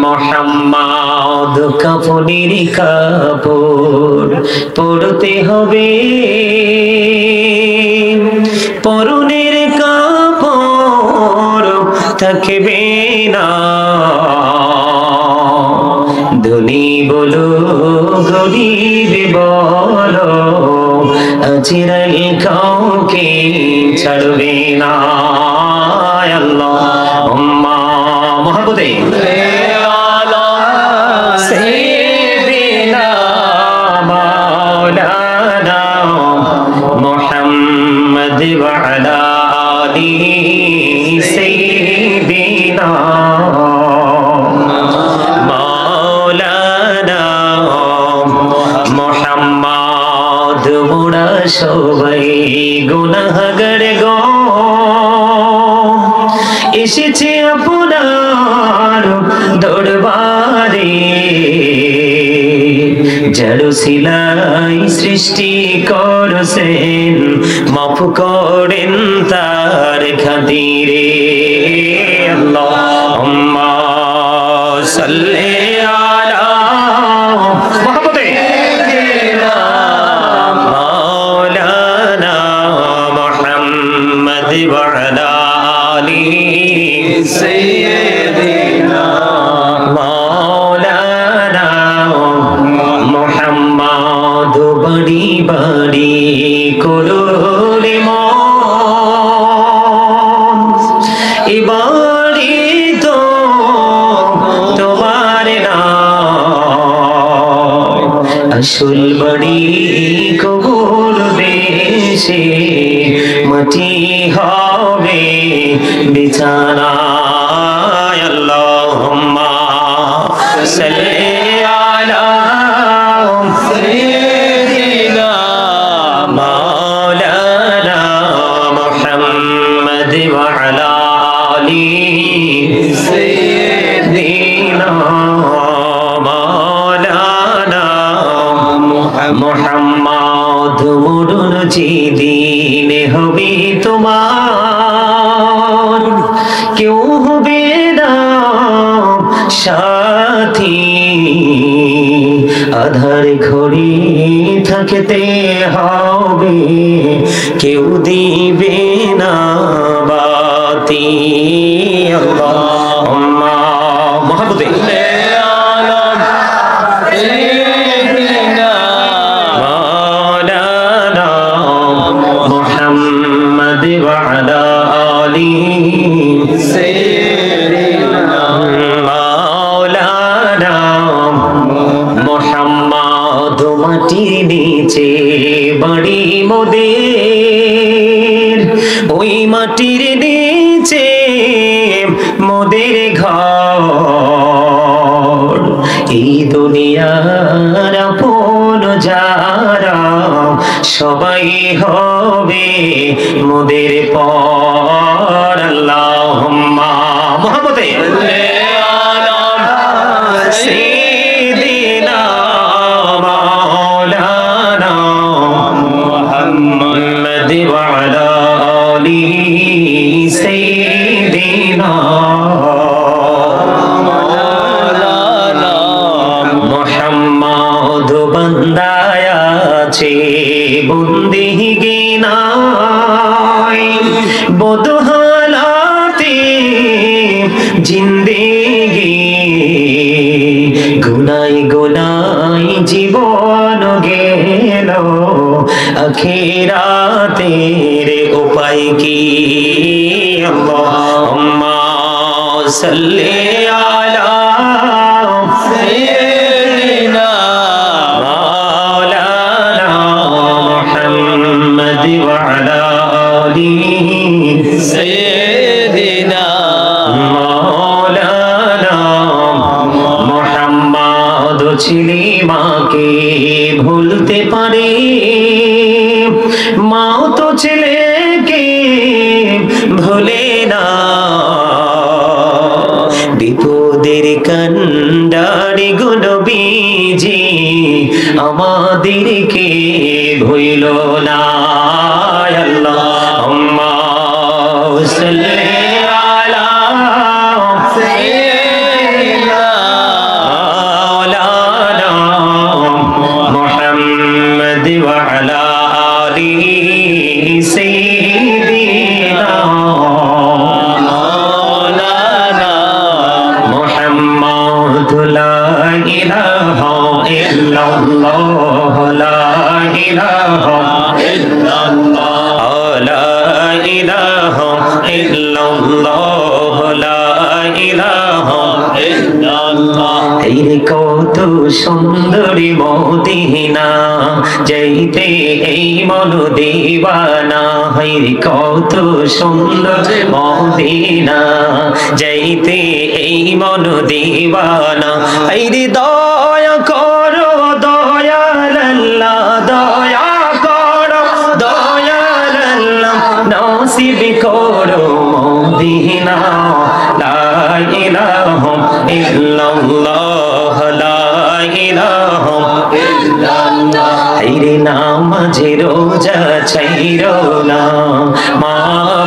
মোহাম্মদ কাফনের কাপড় পরতে হবে, পরনের কাপড় থাকবে না। ধনী বলো গরিব বলো, আজরাইল কাউকে ছাড়বে না। আল্লাহুম্মা মুহাম্মদে আলা সাইয়্যিদিনা মাওলানা মুহাম্মদ ওয়া আলা আলি সাইয়্যিদিনা মাওলানা মুহাম্মদ। মোরা সবাই গুনাহগার গো, এসেছে আপনার দরবারে, যার সিলাই সৃষ্টি করছেন, মাফ করেন তার খাতিরে। আল্লাহুম্মা সাল্লি আলা মুহাম্মদে মাওলানা মুহাম্মদ ওয়া আলা আলি সাইয়্যিদিনা মাওলানা মুহাম্মদ। বড়ি বড়ি করলে মন, এবারে তো তোমার নাম, আসল বড়ি কবুল বেশে মাটি হবে বিছানা। আল্লাহুম্মা সাল্লি আলা সাইয়্যিদিনা মাওলানা মুহাম্মদ ওয়া আলা আলি সাইয়্যিদিনা মাওলানা মুহাম্মদ। মরণ যেদিন হবে তোমার, কেউ হবে না সাথী, আধার ঘড়ি থাকতে হবে, কেউ দিবে না বাতি। আল্লাহুম্মা মুহাম্মদে আলা সাইয়্যিদিনা মাওলানা মুহাম্মদ ওয়া আলা আলি সাইয়্যিদিনা মাওলানা মুহাম্মদ। মাটির নিচে বাড়ি মোদের, ওই মাটির নিচে মোদের ঘর, এই দুনিয়ার আপন যারা সবাই হবে মোদের পর। আল্লাহুম্মা মুহাম্মদে আলা সাইয়্যিদিনা মাওলানা মুহাম্মদ ওয়া আলা আলি সাইয়্যিদিনা মাওলানা মুহাম্মদ। বান্দায় আছে বন্দিগিনায়, বদহালাতে জিন্দেগি, গুনাই গুনাই জীবন গেল, আখিরাতের উপায় কি? আল্লাহুম্মা সাল্লি আলা সাইয়্যিদিনা মাওলানা মুহাম্মদ ওয়া আলা আলি সাইয়্যিদিনা মাওলানা মুহাম্মদ। ছেলে মাকে ভুলতে পারে, মাও তো ছেলেকে ভুলে না, বিপদের কান্ডারি গো নবীজি আমাদেরকে ভুইল না। আল্লাহুম্মা সাল্লি আলা হাইরে কত সুন্দরী মদিনা, যাইতে এই মন দিবানা। হাইরে কত সুন্দর মদিনা, যাইতে এই মন দিবানা। হাইরে দয়া করো দয়াল আল্লাহ, দয়া করো দয়াল আল্লাহ, নসিব করো মদিনা। লা ইলাহা ইল্লাল্লাহ, লা ইলাহা ইল্লাল্লাহ। হাইরে নামাজে রোজা ছাইরো না, মা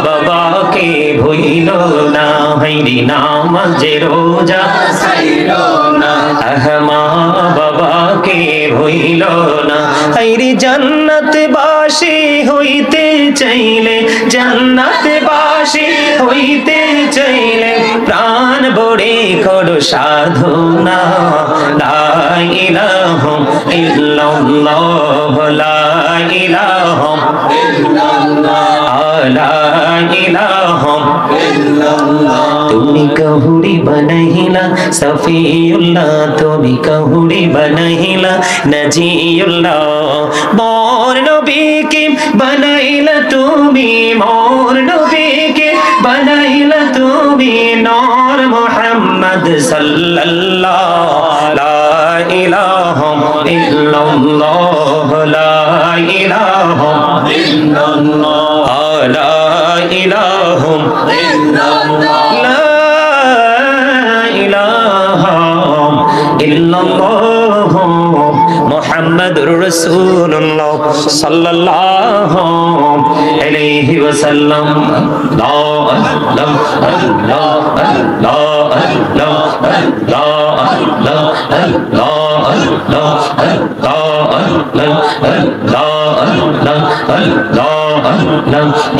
বাবাকে ভুইলো না। হাইরে নামাজে রোজা ছাইরো না, মা বাবাকে ভুইলো না। হাইরে জান্নাতবাসী হইতে চাইলে, জান্নাতবাসী হইতে চাইলে প্রাণ ভরে করো সাধনা। লা ইলাহা ইল্লাল্লাহ, লা ইলাহা ইল্লাল্লাহ, লা ইলাহা ইল্লাল্লাহ। তুমি কহুড়ি বানাইলা সফিউল্লাহ, তুমি কহুড়ি বানাইলা নজিউল্লাহ। মোর নবীকে বানাইলা তুমি, মোর নবীকে বানাইলা তুমি নূর মুহাম্মদ সাল্লাল্লাহ। লা ইলাহা ইল্লাল্লাহ, লা ইলাহা ইল্লাল্লাহ, লা ইলাহা ইল্লাল্লাহ, লা ইলাহা ইল্লাল্লাহ মুহাম্মাদুর রাসূলুল্লাহ সাল্লাল্লাহু আলাইহি ওয়াসাল্লাম। লা ইলাহা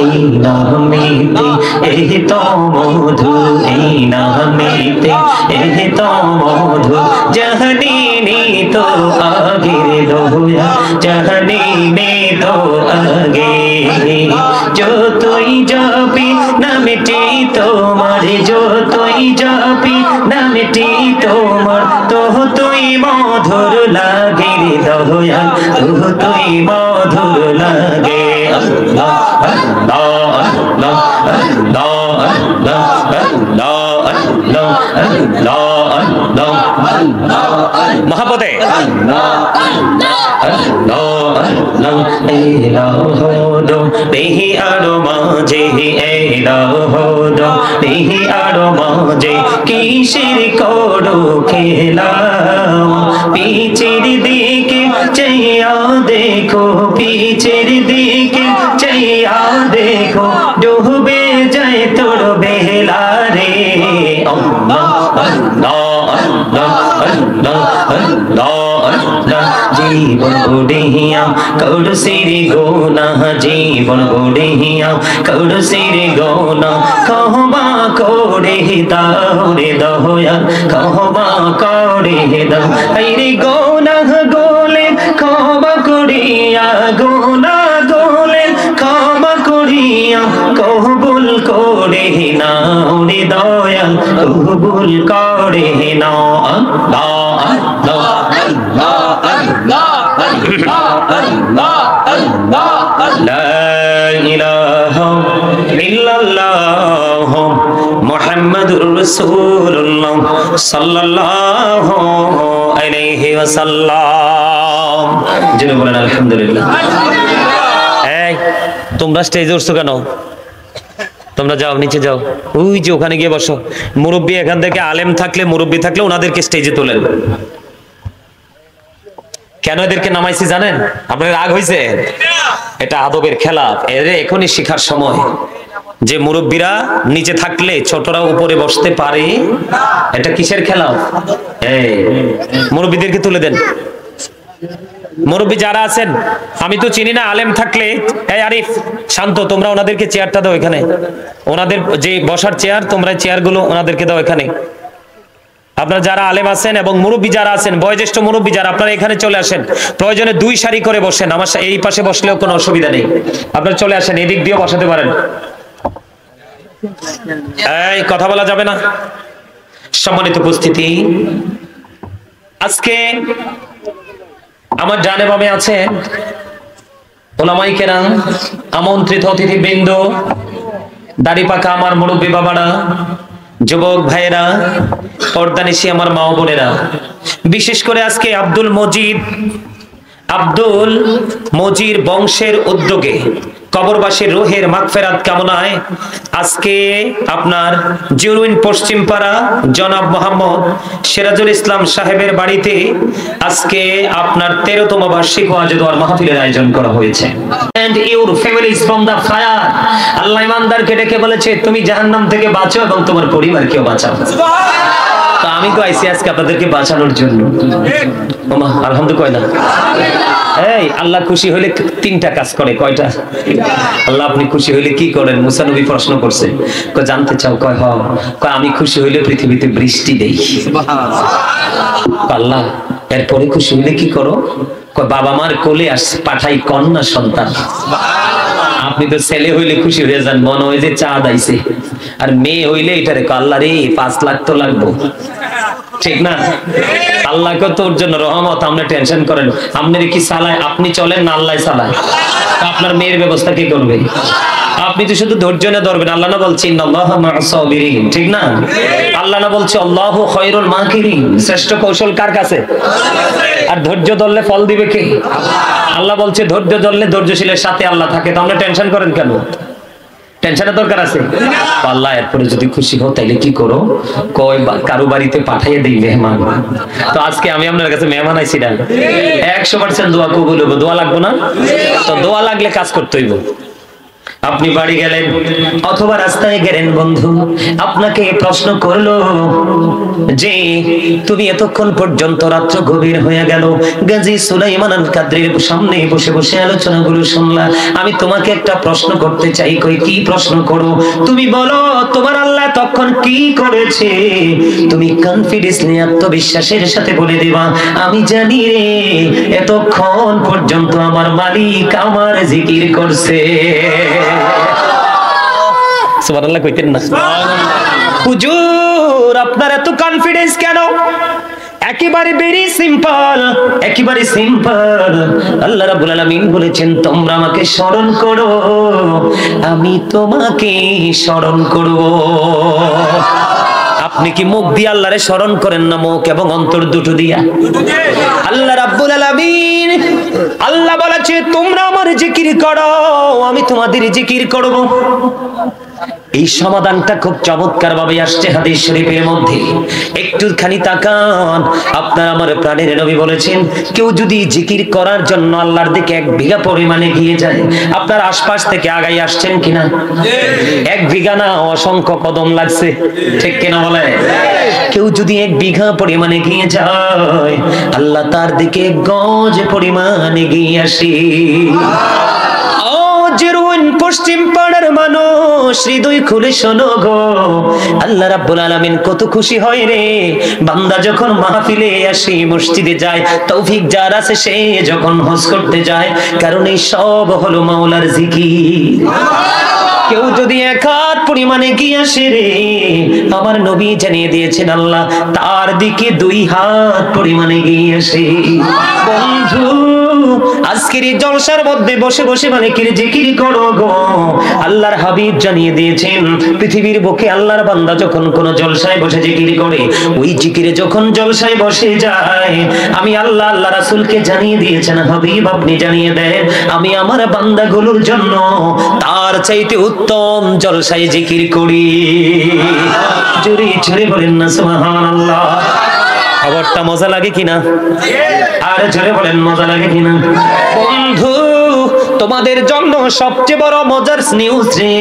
এই নামেতে এই তো মধু, এই নামেতে এই তো মধু। জাহানি নে তো আগের দোয়া, জাহানি নে তো আগে। যতই যাবি নামটি তোমার, যতই যাবি নামটি তোমার, তো তুই মধুর লাগে দোয়া, তো তুই মধুর লাগে। আল্লাহ আল্লাহ আল্লাহ আল্লাহ আল্লাহ আল্লাহ আল্লাহ আল্লাহ আল্লাহ মহাপতে আরো মাঝে আরো মাঝে কিসের করো খেলা। পিছের দিকে চাইয়া দেখো, পিছের দিকে চাইয়া দেখো, ডুবে যায় তোর বেলা রে। আল্লাহ আল্লাহ আল্লাহ আল্লাহ আল্লাহ আল্লাহ। জীবন বুড়িয়া করছির গোনা, জীবন বুড়িয়া করছির গোনা, ক্ষমা করে দাও রে দয়া, ক্ষমা করে দাও। আইরে গোনা গোলে ক্ষমা করিয়া, গোনা গোলে ক্ষমা করিয়া, কবুল করে নাও রে দয়া, কবুল করে নাও। আল্লাহ আল্লাহ আল্লাহ আল্লাহ আল্লাহ আল্লাহ আল্লাহ। লা ইলাহা ইল্লাল্লাহ মুহাম্মাদুর রাসূলুল্লাহ সাল্লাল্লাহু আলাইহি ওয়াসাল্লাম। যিনি বলেন আলহামদুলিল্লাহ। এই তোমরা স্টেজে উঠছো কেন? তোমরা যাও, নিচে যাও, ওই যে ওখানে গিয়ে বসো। মুরব্বী এখান থেকে আলেম থাকলে, মুরব্বী থাকলে ওনাদেরকে স্টেজে তোলেন। কেন এদেরকে নামাইছি জানেন? আপনার রাগ হয়েছে? এটা আদবের খেলা, এর এখনই শিখার সময় যে মুরব্বীরা নিচে থাকলে ছোটরা উপরে বসতে পারে। এটা কিসের খেলা? এই মুরব্বীদেরকে তুলে দেন। মুরব্বী যারা আছেন, আমি তো চিনি না, আলেম থাকলে, এই আরিফ শান্ত, তোমরা ওনাদেরকে চেয়ারটা দাও এখানে। ওনাদের যে বসার চেয়ার, তোমরা চেয়ারগুলো ওনাদেরকে দাও এখানে। আপনারা যারা আলেম আছেন এবং মুরব্বী যারা আছেন, বয়োজ্যেষ্ঠ মুরব্বী যারা, আপনারা এখানে চলে আসেন। প্রয়োজনে 2 সারি করে বসেন, আমার এই পাশে বসলেও কোনো অসুবিধা নেই। আপনারা চলে আসেন, এদিক দিয়েও বসাতে পারেন। এই কথা বলা যাবে না। সম্মানিত উপস্থিতি, আজকে আমার ডানে বামে আছে ওলামায়ে কেরাম, আমন্ত্রিত অতিথিবৃন্দ, দাড়ি পাকা আমার মুরব্বী বাবারা, যুবক ভাইয়েরা, পর্দানিশী আমার মা ও বোনেরা, বিশেষ করে আজকে আব্দুল মজির বংশের উদ্যোগে কবরবাসীর রুহের মাগফিরাত কামনায় আজকে আপনার জিরুইন পশ্চিমপাড়া জনাব মোহাম্মদ সিরাজুল ইসলাম সাহেবের বাড়িতে আজকে আপনার 13তম বার্ষিক ওয়াজ দোয়ার মাহফিলের আয়োজন করা হয়েছে। And your families from the fire, আল্লাহ ইমানদারকে ডেকে বলেছে তুমি জাহান্নাম থেকে বাঁচো এবং তোমার পরিবারকেও বাঁচাও। তো আমি তো আইছি আজকে আপনাদেরকে বাঁচানোর জন্য। ওমা আলহামদুলিল্লাহ কয় না? এই আল্লাহ খুশি হলে 3টা কাজ করে। কয়টা? আল্লাহ আপনি খুশি হইলে কি করেন? মুসা নবী প্রশ্ন করছে, কয় জানতে চাও? কয় হ। কয় আমি খুশি হইলে পৃথিবীতে বৃষ্টি দেই। আল্লাহ এরপরে খুশি হইলে কি করো? কয় বাবা মার কোলে পাঠাই কন্যা সন্তান। আপনি তো ছেলে হইলে খুশি হয়ে যান, মনে হয় যে চাঁদ আইছে, আর মেয়ে হইলে এটা রেখো আল্লাহ রে 5 লাখ তো লাগবো, ঠিক না? আল্লাহকে তোর জন্য রহমত, আপনি টেনশন করেন। আপনার কি চালায়? আপনি চলেন না আল্লাহ চালায়? আপনার মেয়ের ব্যবস্থা কি করবে? আপনি তো শুধু ধৈর্য নিয়ে ধরবেন। আল্লাহ না বলছে ইন্নাল্লাহা মা'আস সাবিরিন, ঠিক না? আল্লাহ না বলছে আল্লাহু খায়রুল মাকিরিন, শ্রেষ্ঠ কৌশল কার কাছে? আর ধৈর্য ধরলে ফল দিবে কে? আল্লাহ বলছে ধৈর্য ধরলে ধৈর্যশীলের সাথে আল্লাহ থাকে। তো আপনি টেনশন করেন কেন? টেনশনের দরকার আছে? আল্লাহ এরপরে যদি খুশি হও তাইলে কি করো? কয় কারো বাড়িতে পাঠিয়ে দেই মেহমান। তো আজকে আমি আপনার কাছে মেহমান আইছি না, 100% দোয়া কবুল হবে। দোয়া লাগবে না? তো দোয়া লাগলে কাজ করতে হইব। আপনি বাড়ি গেলেন অথবা রাস্তায় গেলেন, বন্ধু আপনাকে প্রশ্ন করলো যে তুমি এতক্ষণ পর্যন্ত রাত্র গভীর হয়ে গেল গাজী সুলাইমান আল কাদরির সামনে বসে বসে আলোচনাগুলো শুনলা, আমি তোমাকে একটা প্রশ্ন করতে চাই। কই কি প্রশ্ন করো? তুমি বলো তোমার আল্লাহ তখন কি করেছে? তুমি কনফিডেন্সলি আত্মবিশ্বাসের সাথে বলে দিবা আমি জানি রে, এতক্ষণ পর্যন্ত আমার মালিক আমার জিকির করছে। সুবহানাল্লাহ কইতেন না? হুজুর আপনার এত কনফিডেন্স কেন? একেবারে ভেরি সিম্পল, একেবারে সিম্পল। আল্লাহ রাব্বুল আলামিন বলেছেন তোমরা আমাকে স্মরণ করো, আমি তোমাকে স্মরণ করব। আপনি কি মুখ দিয়ে আল্লাহরে স্মরণ করেন না? মুখ এবং অন্তর দুটো দিয়া। আল্লাহ রাব্বুল আলামিন আল্লাহ বলেছে তোমরা আমার জিকির করো, আমি তোমাদের জিকির করব। এই সমাধানটা খুব চমৎকার ভাবে আসছে হাদিস শরীফের মধ্যে। একটুখানি তাকান, আপনার আমার প্রাণের নবী বলেছেন কেউ যদি জিকির করার জন্য আল্লাহর দিকে 1 বিঘা পরিমাণে গিয়ে যায়, আপনার আশপাশ থেকে আগাই আসছেন কিনা? 1 বিঘা না, অসংখ্য কদম লাগছে, ঠিক কিনা বলে? কেউ যদি 1 বিঘা পরিমাণে গিয়ে যায়, আল্লাহ তার দিকে গজ পরিমাণে গিয়ে আসে। পশ্চিম পাড়ার মানুষ হৃদয় খুলে শোনো গো, আল্লাহ রাব্বুল আলামিন কত খুশি হয় রে বান্দা যখন মাহফিলে আসে, মসজিদে যায়, তৌফিক যার আছে সে যখন হজ করতে যায়, কারণ এই সব হলো মাওলার জিকির। কেউ যদি 1 হাত পরিমাণে গিয়ে আসে রে, আমার নবী জানিয়ে দিয়েছেন আল্লাহ তার দিকে 2 হাত পরিমাণে গিয়ে আসে। বন্ধু আজকের এই জলসার মধ্যে বসে বসে মালিকের জিকির করো গো। আল্লাহর হাবিব জানিয়ে দিয়েছেন পৃথিবীর বুকে আল্লাহর বান্দা যখন কোন জলসায় বসে জিকির করে, ওই জিকিরে যখন জলসায় বসে যায়, আমি আল্লাহ আল্লাহ রাসূলকে জানিয়ে দিয়েছেন হাবিব আপনি জানিয়ে দেন আমি আমার বান্দাগুলোর জন্য তার চাইতে উত্তম জলসায় জিকির করি। জোরে জোরে বলেন না সুবহানাল্লাহ। খবরটা মজা লাগে কিনা? আর জোরে বলেন মজা লাগে কিনা? বন্ধু তোমাদের জন্য সবচেয়ে বড় মজার নিউজ রে,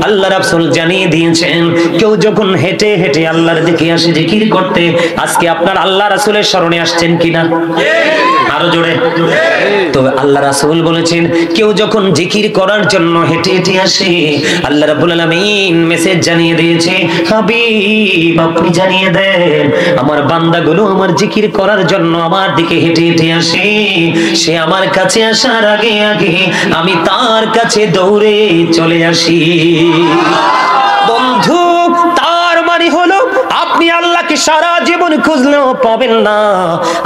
আল্লাহ রাসূল জানিয়ে দিয়েছেন কেউ যখন হেঁটে হেঁটে আল্লাহর দিকে আসে জিকির করতে, আজকে আপনার আল্লাহ রাসূলের শরণে আসছেন কিনা? আরো জোরে। তো আল্লাহ রাসূল বলেছেন কেউ যখন জিকির করার জন্য হেঁটে হেঁটে আসে, আল্লাহ রাব্বুল আলামিন মেসেজ জানিয়ে দিয়েছে হাবিব আপনি জানিয়ে দেন আমার বান্দাগুলো আমার জিকির করার জন্য আমার দিকে হেঁটে হেঁটে আসে, সে আমার কাছে আসার আগে আগে আমি তার কাছে দৌড়ে চলে আসি। বন্ধু তার মানে হলো আপনি আল্লাহকে সারা জীবন খুঁজলেও পাবেন না।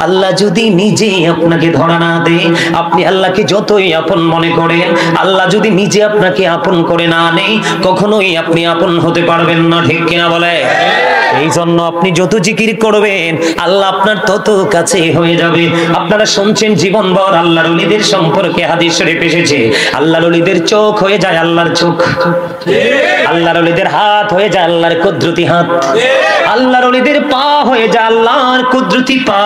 আল্লাহ যদি নিজে আপনাকে ধরা না দেয়, আপনি আল্লাহকে যতই আপন মনে করেন, আল্লাহ যদি নিজে আপনাকে আপন করে না নেয়, কখনোই আপনি আপন হতে পারবেন না। ঠিক কিনা বলে? এই জন্য আপনি যত জিকির করবেন আল্লাহ আপনার তত কাছে হয়ে যাবে। আপনারা শুনছেন জীবনভর আল্লাহর ওলিদের সম্পর্কে হাদিস শরীফ এসেছে, আল্লাহর ওলিদের চোখ হয়ে যায় আল্লাহর চোখ, আল্লাহর ওলিদের হাত হয়ে যায় আল্লাহর কুদরতি হাত, আল্লাহর ওলিদের পা হয়ে যায় আল্লাহর কুদরতি পা,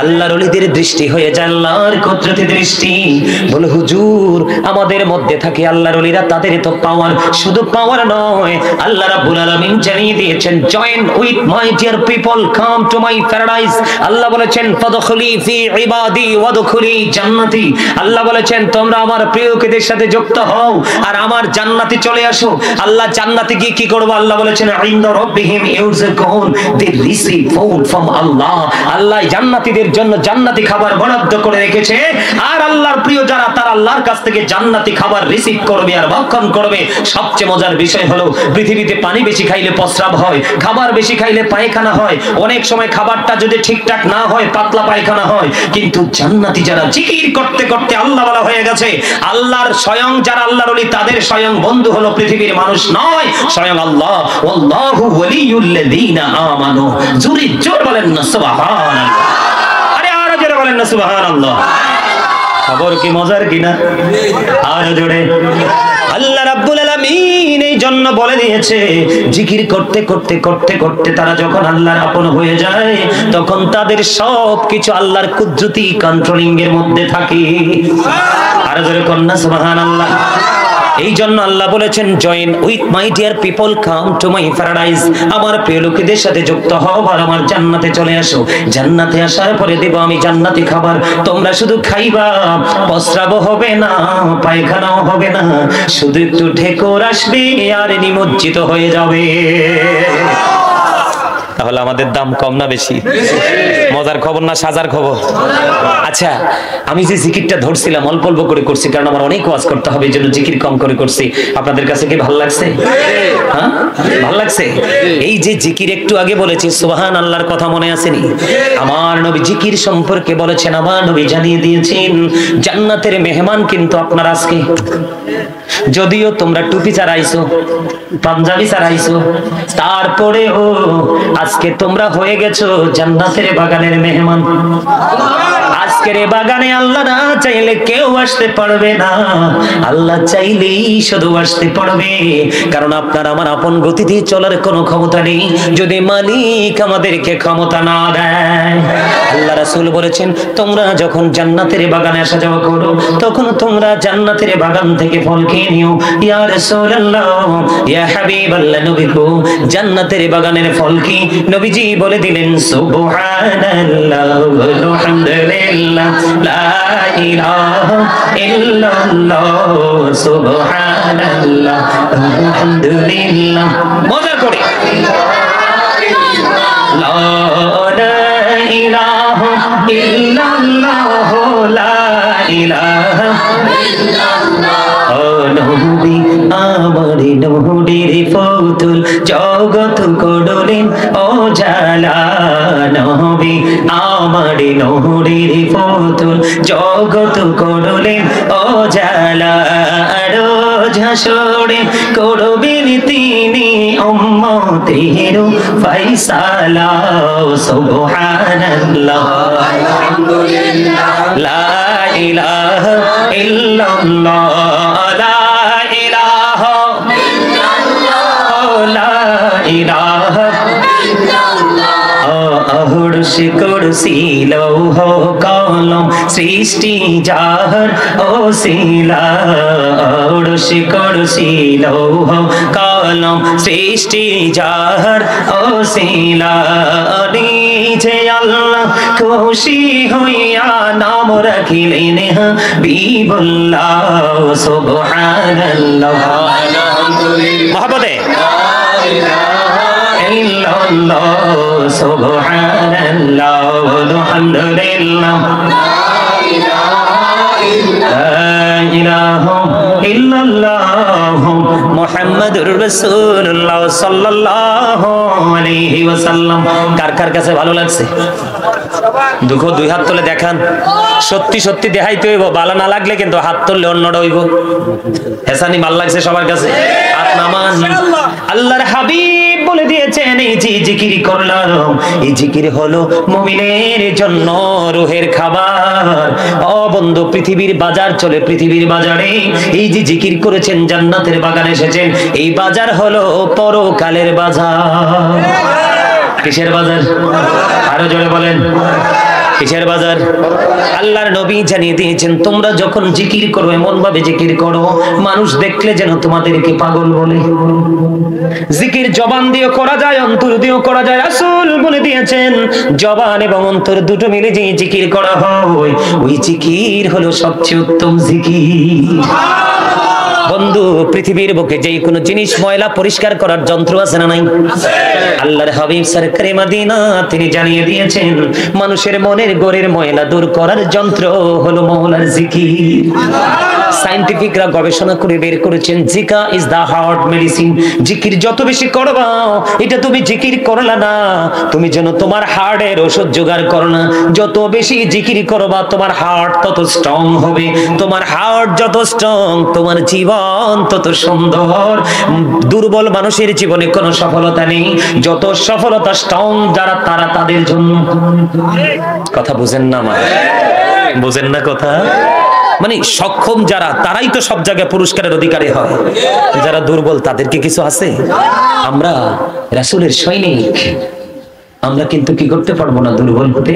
আল্লাহর ওলিদের দৃষ্টি হয়ে যায় আল্লাহর কুদরতি দৃষ্টি। বলে হুজুর আমাদের মধ্যে থাকে আল্লাহর ওলিরা, তাদের তো পাওয়ার, শুধু পাওয়ার নয়, আল্লাহ রাব্বুল আলামিন জানিয়ে দিয়েছেন join with my dear people come to my paradise. আল্লাহ বলেছেন ফাদখুলি ফি ইবাদি ওয়াদখুলি জান্নাতি। আল্লাহ বলেছেন তোমরা আমার প্রিয়দের সাথে যুক্ত হও আর আমার জান্নাতে চলে আসো। আল্লাহ জান্নাতে গিয়ে কি করবে? আল্লাহ বলেছেন ইনদা রাব্বিহিম ইউরযাকুন, দে রিসিভ ফুড ফ্রম আল্লাহ। আল্লাহ জান্নাতীদের জন্য জান্নাতি খাবার বরাদ্দ করে রেখেছে, আর আল্লাহর প্রিয় যারা তারা আল্লাহর কাছ থেকে জান্নাতি খাবার রিসিভ করবে আর ভক্ষণ করবে। সবচেয়ে মজার বিষয় হলো পৃথিবীতে পানি বেশি খাইলে প্রস্রাব হয়, খাবার বেশি খাইলে পায়খানা হয়, অনেক সময় খাবারটা যদি ঠিকঠাক না হয় পাতলা পায়খানা হয়, কিন্তু জান্নাতি যারা জিকির করতে করতে আল্লাহ ওয়ালা হয়ে গেছে, আল্লাহর স্বয়ং যারা আল্লাহর ওলি তাদের স্বয়ং বন্ধু হলো পৃথিবীর মানুষ নয়, স্বয়ং আল্লাহ। ওয়াল্লাহু ওয়ালিয়ুল্লাযীনা আমানু। জোরে জোরে বলেন না সুবহানাল্লাহ। আরে আরো জোরে বলেন না সুবহানাল্লাহ। খবর কি মজার কিনা? আরো জোরে। আল্লাহ রাব্বুল আলামিন এই জন্য বলে দিয়েছে জিকির করতে করতে করতে করতে তারা যখন আল্লাহর আপন হয়ে যায়, তখন তাদের সব কিছু আল্লাহর কুদরতি কন্ট্রোলিং এর মধ্যে থাকে। আরো জোরে কন্যা সুবহানাল্লাহ। এই জন্য আল্লাহ বলেছেন join with my dear people come to my paradise. আমার প্রিয় লোকেদের সাথে যুক্ত হও আর আমার জান্নাতে চলে আসো। জান্নাতে আসার পরে দেব আমি জান্নাতি খাবার, তোমরা শুধু খাইবা, প্রস্রাবও হবে না, পায়খানাও হবে না, শুধু একটু ঢেকুর আসবে আর নিমজ্জিত হয়ে যাবে। তাহলে আমাদের দাম কম না বেশি? মজার খবর না সাজার খবর? আচ্ছা আমি যে জিকিরটা ধরছিলাম অল্প অল্প করে করছি, কারণ আমার অনেক ওয়াজ করতে হবে, এই জন্য জিকির কম করে করছি। আপনাদের কাছে কি ভালো লাগছে? হ্যাঁ ভালো লাগছে? এই যে জিকির একটু আগে বলেছি সুবহান আল্লাহর কথা মনে আসেনি? আমার নবী জিকির সম্পর্কে বলেছেন, আমার নবী জানিয়ে দিয়েছেন জান্নাতের মেহমান কিন্তু আপনার আজকে। যদিও তোমরা টুপি ছাড়াইছো, পাঞ্জাবি ছাড়াইছো, তারপরেও আজকে তোমরা হয়ে গেছো জান্নাতের বাগানের মেহমান। আজকের এই বাগানে আল্লাহ না চাইলে কেউ আসতে পারবে না, আল্লাহ চাইলেই শুধু আসতে পারবে। কারণ আপনার আমার আপন গতি দিয়ে চলার কোনো ক্ষমতা নেই যদি মালিক আমাদেরকে ক্ষমতা না দেয়। আল্লাহ রাসূল বলেছেন তোমরা যখন জান্নাতের বাগানে আসা যাওয়া করো, তখন তোমরা জান্নাতের বাগান থেকে ফল খেয়ে নিও। ইয়া রাসূলুল্লাহ, ইয়া হাবিবাল্লাহ, নবী গো জান্নাতের বাগানের ফল কি? নবীজি বলে দিলেন সুবহানাল্লাহ আলহামদুলিল্লাহ লা ইলাহা ইল্লাল্লাহ সুবহানাল্লাহ আলহামদুলিল্লাহ। মজা করে লা ইলাহা ইল্লাল্লাহ লা ইলাহা ইল্লাল্লাহ। ও নবী আমার নূরের পুতুল জগৎ করলেন ও জালা। নবী আমার নূরের পুতুল জগৎ করলেন ও জালা। রোজ হাসরে করবেন তিনি উম্মতের ফয়সালা। সুবহানাল্লাহ আলহামদুলিল্লাহ লা ইলাহা ইল্লাল্লাহ লা ইলাহা ইল্লাল্লাহ লা ইলাহা ইল্লাল্লাহ। আরশে কুরসি লৌহ কলম সৃষ্টি যাহার ওসিলা। আরশে কুরসি লৌহ কলম সৃষ্টি যাহার ওসিলা। নিজে আল্লাহ খুশি হইয়া নাম রাখিলেন হাবিবুল্লাহ। সুবহানাল্লাহ আলহামদুলিল্লাহ মহব্বতে ইল্লাল্লাহ সুবহানাল্লাহ আলহামদুলিল্লাহ লা ইলাহা লা ইলাহা ইল্লাল্লাহ মুহাম্মাদুর রাসূলুল্লাহ সাল্লাল্লাহু আলাইহি ওয়াসাল্লাম। কার কার কাছে ভালো লাগছে? দুঃখ দুই হাত তুলে দেখান। সত্যি সত্যি দেখাইতে হইব, বালা না লাগলে কিন্তু হাত তুললে অন্যটা হইব। হেসানি মাল লাগছে সবার কাছে? হাত নামান। আল্লাহর হাবিব বলে দিয়েছেন এই যে জিকির করলাম, এই জিকির হলো মুমিনের জন্য রূহের খাবার। ও বন্ধু, পৃথিবীর বাজার চলে, পৃথিবীর বাজারে এই যে জিকির করেছেন, জান্নাতের বাগান এসেছেন, এই বাজার হলো পরকালের বাজার। কিসের বাজার? আরো জোরে বলেন, কিসের বাজার? আল্লাহর নবী জানিয়ে দিয়েছেন, তোমরা যখন জিকির করো এমন ভাবে জিকির করো মানুষ দেখলে যেন তোমাদেরকে পাগল বলে। জিকির জবান দিয়েও করা যায়, অন্তর দিয়েও করা যায়। রাসূল বলে দিয়েছেন জবান এবং অন্তর দুটো মিলে যে জিকির করা হয়, ওই জিকির হলো সবচেয়ে উত্তম জিকির। বন্ধু, পৃথিবীর বুকে যে কোনো জিনিস ময়লা পরিষ্কার করার যন্ত্র আছে না নাই? আল্লাহর হাবিব সরকারে মদিনা তিনি জানিয়ে দিয়েছেন মানুষের মনের গোরের ময়লা দূর করার যন্ত্র হলো মওলার জিকির। সায়েন্টিফিকরা গবেষণা করে বের করেছেন জিকা ইজ দা হার্ট মেডিসিন। জিকির যত বেশি করবা, এটা তুমি জিকির করলা না, তুমি যেন তোমার হার্টের ওষুধ জোগাড় করো না। যত বেশি জিকির করবা তোমার হার্ট তত স্ট্রং হবে, তোমার হার্ট যত স্ট্রং তোমার জীবন তত সুন্দর। দুর্বল মানুষের জীবনে কোনো সফলতা নেই, যত সফলতা স্ট্রং যারা তারা তাদের জন্য। কথা বুঝেন না? আমার বুঝেন না কথা? মানে সক্ষম যারা তারাই তো সব জায়গায় পুরস্কারের অধিকারী হয়, যারা দুর্বল তাদের কি কিছু আছে? আমরা রাসূলের সৈনিক, আমরা কিন্তু কি করতে পারবো না দুর্বল হতে।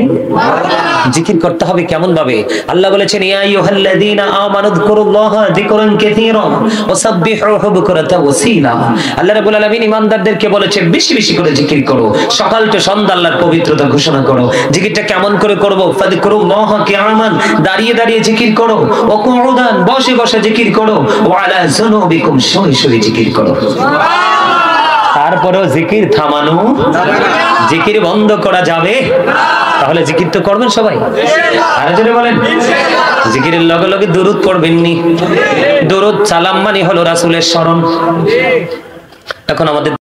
জিকির করতে হবে কেমন ভাবে? আল্লাহ বলেছেন ইয়া আইয়ুহাল্লাযীনা আমানু যকুরুল্লাহা যিকরান কাসীরা ওয়াসাব্বিহুহু বুকরাতাও ওয়াসীলা। আল্লাহ রাব্বুল আলামিন ঈমানদারদেরকে বলেছেন বেশি বেশি করে জিকির করো, সকাল থেকে সন্ধ্যা আল্লাহর পবিত্রতা ঘোষণা করো। জিকিরটা কেমন করে করব? ফাযকুরুল্লাহা কিয়ামান, দাঁড়িয়ে দাঁড়িয়ে জিকির করো, ওয়া কুউদান, বসে বসে জিকির করো, ওয়া আলা যুনুবিকুম, শুয়ে শুয়ে জিকির করো। তারপরেও জিকির থামানো, জিকির বন্ধ করা যাবে? তাহলে জিকির তো করবেন সবাই। আরো জোরে বলেন, জিকিরের লগে লগে দুরূদ পড়বেন নি? দুরূদ সালাম মানে হলো রাসূলের শরণ। এখন আমাদের